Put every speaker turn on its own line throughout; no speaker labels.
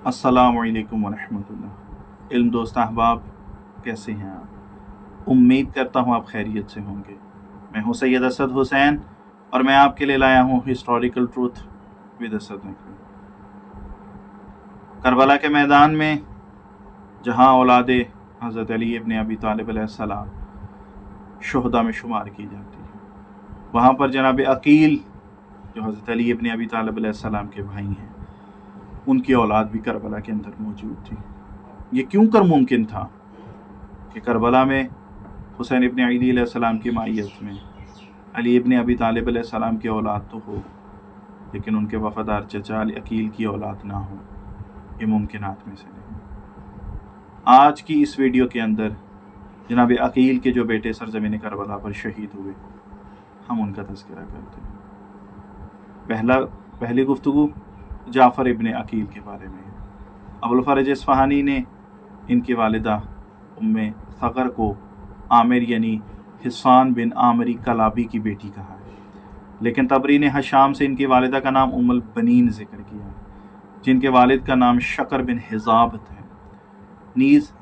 अस्सलामु अलैकुम वरहमतुल्लाह। इल्म दोस्त अहबाब, कैसे हैं आप? उम्मीद करता हूँ आप खैरियत से होंगे। मैं हूँ सैयद असद हुसैन और मैं आपके लिए लाया हूँ historical truth with Asad Naqvi. Karbala के मैदान में जहाँ औलादे हज़रत अली इब्न अबी तालिब अलैहिस्सलाम शुहदा में शुमार की जाती है, वहाँ पर जनाब अकील जो हज़रत अली इब्न अबी तालिब अलैहिस्सलाम के भाई हैं, उनकी औलाद भी करबला के अंदर मौजूद थी। ये क्यों कर मुमकिन था कि करबला में हुसैन इब्न अली अलैहिस्सलाम की मायत में अली इब्न अबी तालिब अलैहिस्सलाम की औलाद तो हो, लेकिन उनके वफ़ादार चचा अकील की औलाद ना हो? ये मुमकिनात में से नहीं। आज की इस वीडियो के अंदर जनाब अकील के जो बेटे सरज़मीन करबला पर शहीद हुए, हम उनका तज़किरा करते हैं। पहली गुफ्तगू जाफ़र इब्न अकील के बारे में है। अबुल फ़रज इस्फ़हानी ने इनकी वालिदा उम्मे फ़कर को आमिर यानी हिस्सान बिन आमरी कलाबी की बेटी कहा है, लेकिन तबरी ने हशाम से इनकी वालिदा का नाम उम्मुल बनीन ज़िक्र किया, जिनके वालिद का नाम शकर बिन हिजाबत है। नीज़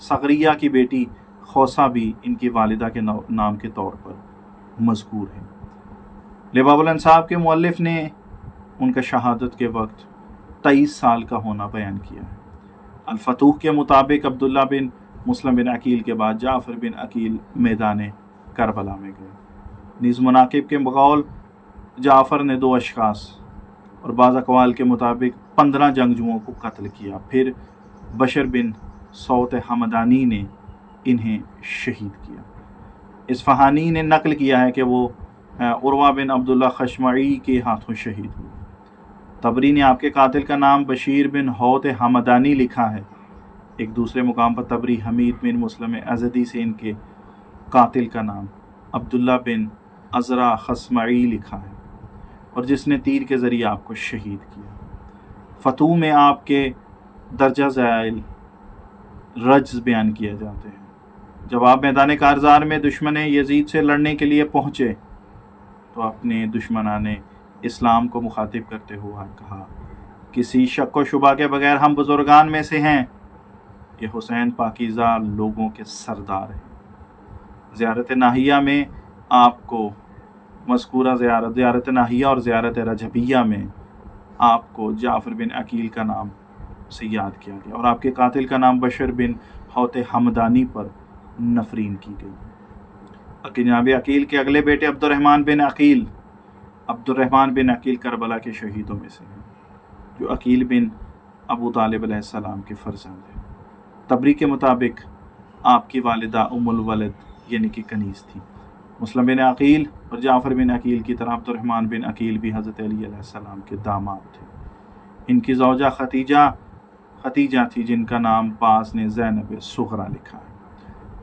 सगरिया की बेटी खौसा भी इनकी वालिदा के नाम के तौर पर मज़कूर है। लिबाबुल अंसाब के मुअल्लिफ़ ने उनका शहादत के वक्त 23 साल का होना बयान किया है। अल-फतूह के मुताबिक अब्दुल्ला बिन मुस्लिम बिन अकील के बाद जाफ़र बिन अकील मैदान करबला में गए। नीज़ मुनाकिब के बकौल जाफ़र ने 2 अशख़ास और बाज़ अक़वाल के मुताबिक 15 जंगजुओं को कत्ल किया। फिर बशर बिन सौत हमदानी ने इन्हें शहीद किया। इस्फ़हानी ने नकल किया है कि वो उर्वा बिन अब्दुल्ला खशमई के हाथों शहीद हुए। तबरी ने आपके कातिल का नाम बशीर बिन हौत हमदानी लिखा है। एक दूसरे मुकाम पर तबरी हमीद बिन मुस्लिम अज़दी से इनके कातिल का नाम अब्दुल्ला बिन अज़रा खसमई लिखा है, और जिसने तीर के ज़रिए आपको शहीद किया। फतूह में आपके दर्जा ज़ाइल रज्ज़ बयान किए जाते हैं। जब आप मैदान कारज़ार में दुश्मन यजीद से लड़ने के लिए पहुँचे तो अपने दुश्मनाने इस्लाम को मुखातिब करते हुए कहा, किसी शक व शुबा के बगैर हम बुजुर्गान में से हैं। ये हुसैन पाकीज़ा लोगों के सरदार हैं। ज़ियारत नाहिया में आपको मज़कूरा ज़ियारत नाहिया और ज़ियारत रजबिया में आपको जाफ़र बिन अकील का नाम से याद किया गया, और आपके कातिल का नाम बशर बिन हौत हमदानी पर नफरीन की गई। जनाब अकील के अगले बेटे अब्दुर्रहमान बिन अकील करबला के शहीदों में से हैं, जो अकील बिन अबू तालिब अलैहिस्सलाम के फर्जंद हैं। तबरी के मुताबिक आपकी वालिदा उम्मुल वलद यानी कि कनीज़ थी। मुस्लिम बिन अकील और जाफ़र बिन अकील की तरह अब्दुर्रहमान बिन अकील भी हज़रत अली अलैहिस्सलाम के दामाद थे। इनकी ज़ौजा खतीजा थी, जिनका नाम पास ने ज़ैनब सुग़रा लिखा है।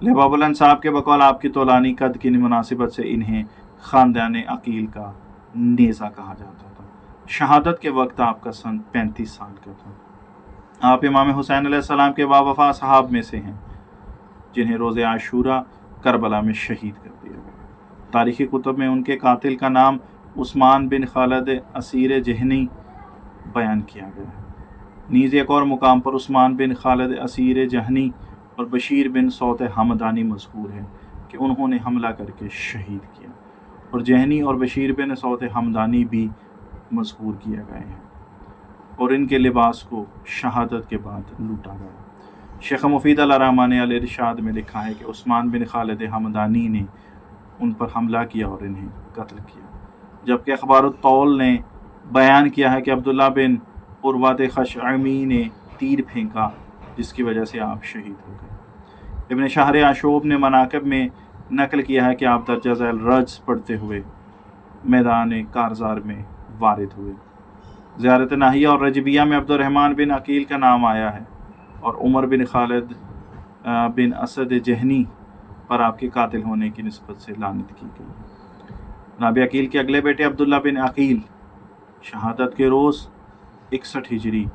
लिबाबुल अंसाब के बकौल आपकी तौलानी कद की मुनासिबत से इन्हें ख़ानदान अकील का नेज़ा कहा जाता था। शहादत के वक्त आपका सन 35 साल का था। आप इमाम हुसैन अलैहिस्सलाम के बावफ़ा सहाब में से हैं, जिन्हें रोज़े आशूरा करबला में शहीद कर दिया गया। तारीख़ी कुतुब में उनके कातिल का नाम उस्मान बिन खालिद असीर जहनी बयान किया गया है। नीज़ एक और मुकाम पर उस्मान बिन खालिद असीर जहनी और बशीर बिन सौत हमदानी मज़कूर है कि उन्होंने हमला करके शहीद किया, और जहनी और बशीर बिन सौत हमदानी भी मज़कूर किए गए हैं, और इनके लिबास को शहादत के बाद लूटा गया। शेख मुफीद अल-रहमान ने अल-इरशाद में लिखा है कि उस्मान बिन खालिद हमदानी ने उन पर हमला किया और इन्हें कत्ल किया, जबकि अखबारुत-तौल ने बयान किया है कि अब्दुल्ला बिन उर्वत खशअमी ने तीर फेंका, जिसकी वजह से आप शहीद हो गए। इब्न शहर आशूब ने मनाक़िब में नकल किया है कि आप दर्जा ज़ैल रज्ज़ पढ़ते हुए मैदान कारज़ार में वारिद हुए। ज़ियारत नाहिया और रजबिया में अब्दुर्रहमान बिन अकील का नाम आया है, और उमर बिन खालिद बिन असद जहनी पर आपके कातिल होने की निस्बत से लानत की गई। जनाब अकील के अगले बेटे अब्दुल्ला बिन अकील शहादत के रोज़ 61 हिजरी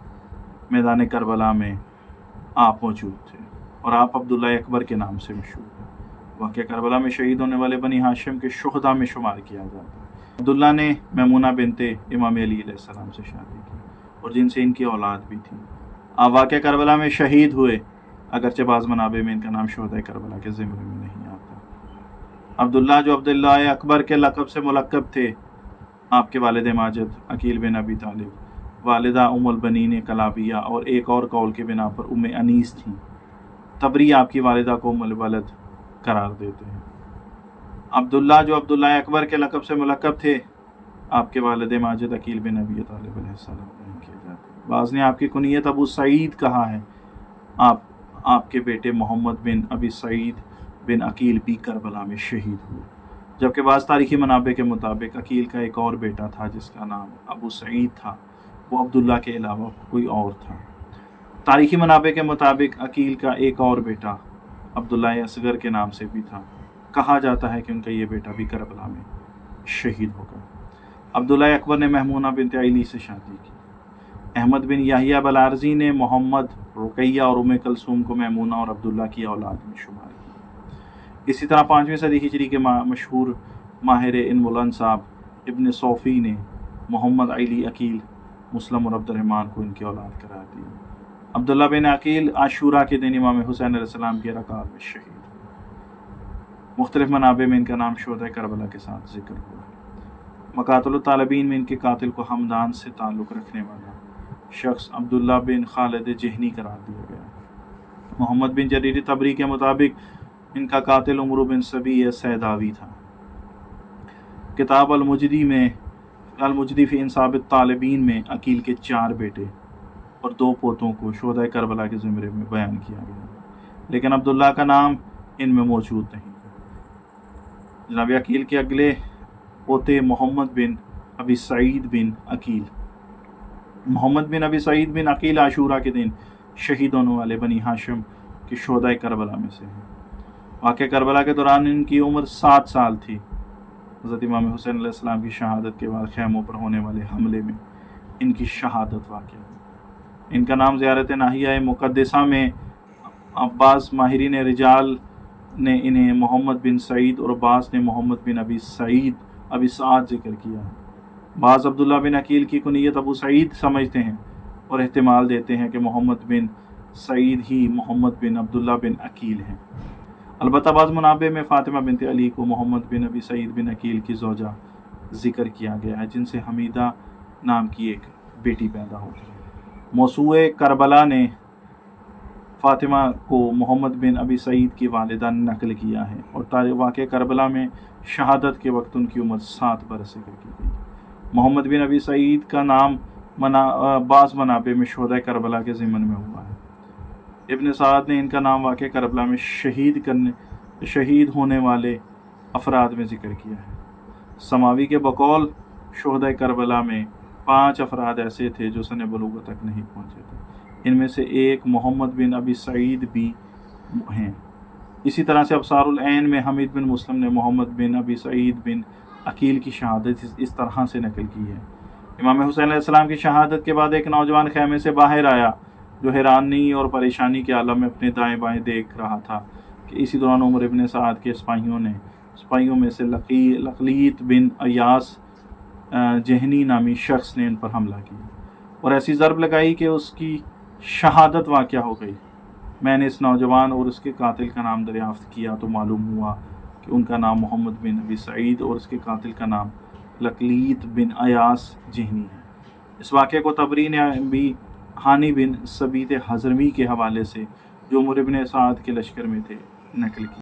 मैदान करबला में आप मौजूद थे, और आप अब्दुल्ला अकबर के नाम से मशहूर हैं। वाक़या करबला में शहीद होने वाले बनी हाशिम के शुहदा में शुमार किया जाता है। अब्दुल्ला ने मैमूना बिनते इमाम अली अलैहिस्सलाम से शादी की, اور جن سے ان کی اولاد بھی تھی۔ آپ واقعہ کربلا میں شہید ہوئے، اگرچہ بعض منابع میں ان کا نام شہداء کربلا کے زمرے میں نہیں آتا۔ عبداللہ جو عبداللہ اکبر کے لقب سے ملقب تھے، آپ کے والد ماجد عقیل بن ابی طالب، والدہ ام البنین کلابیہ اور ایک اور قول کے بنا پر ام انیس تھیں۔ طبری آپ کی والدہ کو ام الولد قرار دیتے ہیں۔ عبداللہ جو عبداللہ اکبر کے لقب سے ملقب تھے، آپ کے والد ماجد عقیل بن ابی طالب علیہ السلام بیان کیے جاتے ہیں۔ بعض نے آپ کی کنیت ابو سعید کہا ہے۔ آپ کے بیٹے محمد بن ابی سعید بن عقیل بھی کربلا میں شہید ہوئے، جبکہ بعض تاریخی منابع کے مطابق عقیل کا ایک اور بیٹا تھا جس کا نام ابو سعید تھا، وہ عبداللہ کے علاوہ کوئی اور تھا۔ تاریخی منابع کے مطابق عقیل کا ایک اور بیٹا عبداللہ اصغر کے نام سے بھی تھا۔ کہا جاتا ہے کہ ان کا یہ بیٹا بھی کربلا میں شہید ہو گیا۔ عبداللہ اکبر نے محمونہ بنت علی سے شادی کی۔ احمد بن یحییٰ بلارزی نے محمد، رقیہ اور ام کلثوم کو محمونہ اور عبداللہ کی اولاد میں شمار کیا۔ اسی طرح 5ویں صدی ہجری کے مشہور ماہر علم الانساب ابن صوفی نے محمد علی عقیل، مسلم اور عبد الرحمن کو ان کی اولاد قرار دیا۔ عبداللہ بن عقیل عاشوراء کے دن امام حسین علیہ السلام کی رکعت میں شہید ہوئے۔ مختلف منابع میں ان کا نام شہداء کربلا کے ساتھ ذکر ہوا ہے۔ مقاتل الطالبین میں ان کے قاتل کو ہمدان سے تعلق رکھنے والا شخص عبداللہ بن خالد جہنی قرار دیا گیا۔ محمد بن جریر طبری کے مطابق ان کا قاتل عمرو بن سبی سیداوی تھا۔ کتاب المجدی فی انساب الطالبین میں عقیل کے 4 بیٹے اور 2 پوتوں کو شہداء کربلا کے زمرے میں بیان کیا گیا، لیکن عبداللہ کا نام ان میں موجود نہیں۔ جناب عقیل کے اگلے پوتے محمد بن ابی سعید بن عقیل عاشوراء کے دن شہید ہونے والے بنی ہاشم کے شہداء کربلا میں سے ہیں۔ واقعہ کربلا کے دوران ان کی عمر 7 سال تھی۔ حضرت امام حسین علیہ السلام کی شہادت کے بعد خیموں پر ہونے والے حملے میں ان کی شہادت واقع ہوئی۔ ان کا نام زیارت ناحیہ مقدسہ میں بعض ماہرین رجال نے انہیں محمد بن سعید اور بعض نے محمد بن ابی سعد ذکر کیا ہے۔ بعض عبداللہ بن عقیل کی کنیت ابو سعید سمجھتے ہیں اور احتمال دیتے ہیں کہ محمد بن سعید ہی محمد بن عبداللہ بن عقیل ہیں۔ البتہ بعض منابع میں فاطمہ بنت علی کو محمد بن ابی سعید بن عقیل کی زوجہ ذکر کیا گیا ہے، جن سے حمیدہ نام کی ایک بیٹی پیدا ہوئی۔ موسوعہ کربلا نے فاطمہ کو محمد بن ابی سعید کی والدہ نقل کیا ہے اور واقعہ کربلا میں شہادت کے وقت ان کی عمر 7 برس ذکر کی گئی۔ محمد بن ابی سعید کا نام بعض منابع میں شہداء کربلا کے ضمن میں ہوا ہے۔ ابن سعد نے ان کا نام واقعہ کربلا میں شہید ہونے والے افراد میں ذکر کیا ہے۔ سماوی کے بقول شہداء کربلا میں 5 افراد ایسے تھے جو سن بلوغت تک نہیں پہنچے تھے۔ ان میں سے ایک محمد بن ابی سعید بھی ہیں۔ اسی طرح سے ابصار العین میں حمید بن مسلم نے محمد بن ابی سعید بن عقیل کی شہادت اس طرح سے نقل کی ہے۔ امام حسین علیہ السلام کی شہادت کے بعد ایک نوجوان خیمے سے باہر آیا جو حیرانی اور پریشانی کے عالم میں اپنے دائیں بائیں دیکھ رہا تھا کہ اسی دوران عمر ابن سعد کے سپاہیوں میں سے لقلیت بن ایاس جہنی نامی شخص نے ان پر حملہ کیا اور ایسی ضرب لگائی کہ اس کی شہادت واقع ہو گئی۔ میں نے اس نوجوان اور اس کے قاتل کا نام دریافت کیا تو معلوم ہوا کہ ان کا نام محمد بن ابی سعید اور اس کے قاتل کا نام لقلیت بن ایاس جہنی ہے۔ اس واقعے کو طبری نے بھی ہانی بن ثبیت حضرمی کے حوالے سے جو عمر ابن سعد کے لشکر میں تھے نقل کیا۔